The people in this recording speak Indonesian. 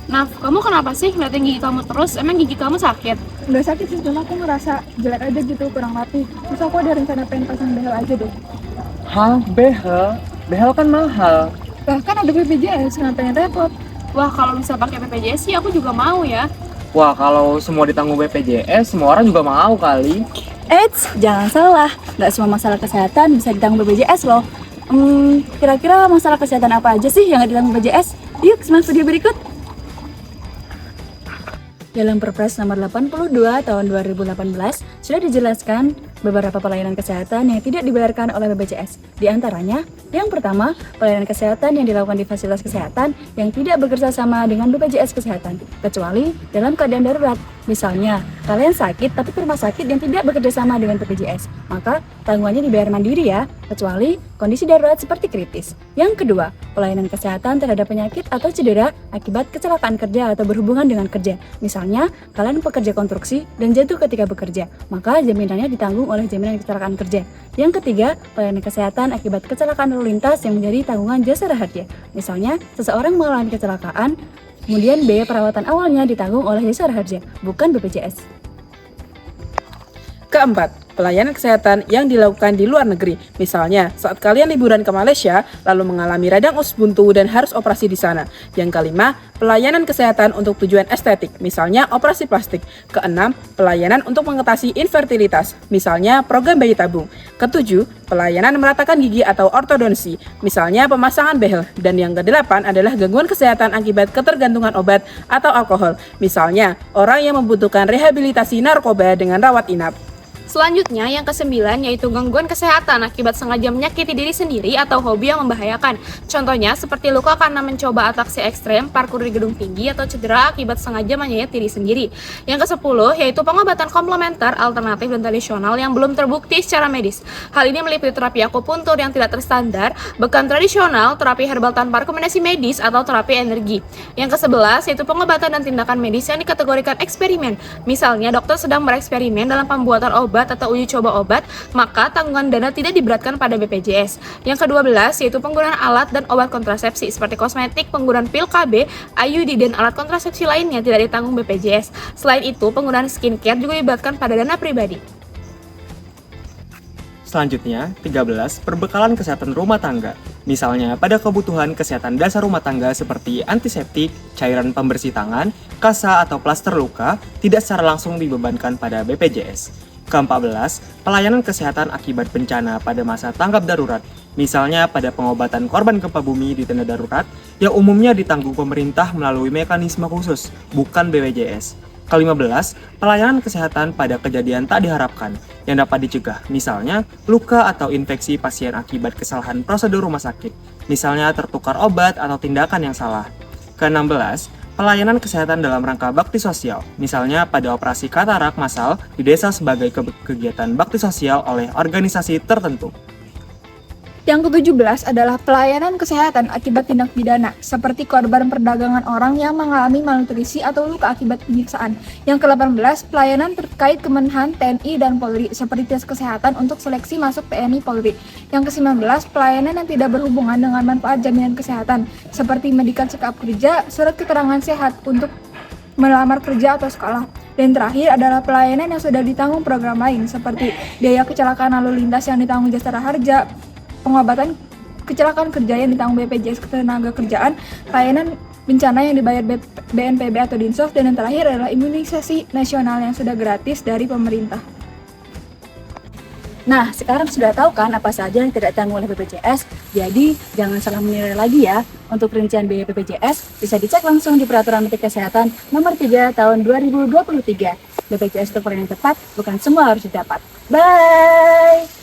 Naf, kamu kenapa sih ngeliatin gigi kamu terus? Emang gigi kamu sakit? Nggak sakit sih, cuma aku ngerasa jelek aja gitu, kurang rapi. Terus aku ada rencana pengen pasang behel aja deh. Hah, behel? Behel kan mahal. Bahkan ada BPJS, ngapain repot? Wah, kalau bisa pakai BPJS sih aku juga mau ya. Wah, kalau semua ditanggung BPJS, semua orang juga mau kali. Eits, jangan salah. Nggak semua masalah kesehatan bisa ditanggung BPJS loh. Kira-kira masalah kesehatan apa aja sih yang nggak ditanggung BPJS? Yuk, simak video berikut. Dalam Perpres nomor 82 tahun 2018 sudah dijelaskan beberapa pelayanan kesehatan yang tidak dibayarkan oleh BPJS. Di antaranya, yang pertama, pelayanan kesehatan yang dilakukan di fasilitas kesehatan yang tidak bekerja sama dengan BPJS Kesehatan, kecuali dalam keadaan darurat. Misalnya, kalian sakit tapi ke rumah sakit yang tidak bekerja sama dengan BPJS, maka tanggungannya dibayar mandiri ya, kecuali kondisi darurat seperti kritis. Yang kedua, pelayanan kesehatan terhadap penyakit atau cedera akibat kecelakaan kerja atau berhubungan dengan kerja. Misalnya, kalian pekerja konstruksi dan jatuh ketika bekerja, maka jaminannya ditanggung oleh jaminan kecelakaan kerja. Yang ketiga, pelayanan kesehatan akibat kecelakaan lalu lintas yang menjadi tanggungan jasara harja. Misalnya, seseorang mengalami kecelakaan, kemudian biaya perawatan awalnya ditanggung oleh jasara harja, bukan BPJS. Keempat, pelayanan kesehatan yang dilakukan di luar negeri. Misalnya, saat kalian liburan ke Malaysia, lalu mengalami radang usus buntu dan harus operasi di sana. Yang kelima, pelayanan kesehatan untuk tujuan estetik, misalnya operasi plastik. Keenam, pelayanan untuk mengatasi infertilitas, misalnya program bayi tabung. Ketujuh, pelayanan meratakan gigi atau ortodonsi, misalnya pemasangan behel. Dan yang kedelapan adalah gangguan kesehatan akibat ketergantungan obat atau alkohol, misalnya orang yang membutuhkan rehabilitasi narkoba dengan rawat inap. Selanjutnya, yang kesembilan yaitu gangguan kesehatan akibat sengaja menyakiti diri sendiri atau hobi yang membahayakan. Contohnya seperti luka karena mencoba atraksi ekstrem, parkur di gedung tinggi, atau cedera akibat sengaja menyayat diri sendiri. Yang kesepuluh yaitu pengobatan komplementer, alternatif, dan tradisional yang belum terbukti secara medis. Hal ini meliputi terapi akupuntur yang tidak terstandar, bekam tradisional, terapi herbal tanpa rekomendasi medis, atau terapi energi. Yang ke-11 yaitu pengobatan dan tindakan medis yang dikategorikan eksperimen. Misalnya dokter sedang bereksperimen dalam pembuatan obat atau uji coba obat, maka tanggungan dana tidak diberatkan pada BPJS. Yang ke-12 yaitu penggunaan alat dan obat kontrasepsi seperti kosmetik, penggunaan pil KB, IUD, dan alat kontrasepsi lainnya tidak ditanggung BPJS. Selain itu, penggunaan skincare juga diberatkan pada dana pribadi. Selanjutnya, 13. Perbekalan kesehatan rumah tangga. Misalnya, pada kebutuhan kesehatan dasar rumah tangga seperti antiseptik, cairan pembersih tangan, kasa atau plaster luka, tidak secara langsung dibebankan pada BPJS. Ke-14, pelayanan kesehatan akibat bencana pada masa tanggap darurat, misalnya pada pengobatan korban gempa bumi di tenda darurat, yang umumnya ditanggung pemerintah melalui mekanisme khusus, bukan BPJS. Ke-15, pelayanan kesehatan pada kejadian tak diharapkan, yang dapat dicegah, misalnya luka atau infeksi pasien akibat kesalahan prosedur rumah sakit, misalnya tertukar obat atau tindakan yang salah. Ke-16, pelayanan kesehatan dalam rangka bakti sosial, misalnya pada operasi katarak massal di desa sebagai kegiatan bakti sosial oleh organisasi tertentu. Yang ke-17 adalah pelayanan kesehatan akibat tindak pidana, seperti korban perdagangan orang yang mengalami malnutrisi atau luka akibat penyiksaan. Yang ke-18, pelayanan terkait Kemenhan, TNI, dan Polri, seperti tes kesehatan untuk seleksi masuk TNI Polri. Yang ke-19, pelayanan yang tidak berhubungan dengan manfaat jaminan kesehatan, seperti medical check-up kerja, surat keterangan sehat untuk melamar kerja atau sekolah. Dan terakhir adalah pelayanan yang sudah ditanggung program lain, seperti biaya kecelakaan lalu lintas yang ditanggung jasara harja, pengobatan kecelakaan kerja yang ditanggung BPJS Ketenagakerjaan, layanan bencana yang dibayar BNPB atau Dinsos, dan yang terakhir adalah imunisasi nasional yang sudah gratis dari pemerintah. Nah, sekarang sudah tahu kan apa saja yang tidak ditanggung oleh BPJS? Jadi, jangan salah menilai lagi ya. Untuk perincian biaya BPJS, bisa dicek langsung di Peraturan Menteri Kesehatan Nomor 3 Tahun 2023. BPJS itu pelayanan tepat, bukan semua harus didapat. Bye!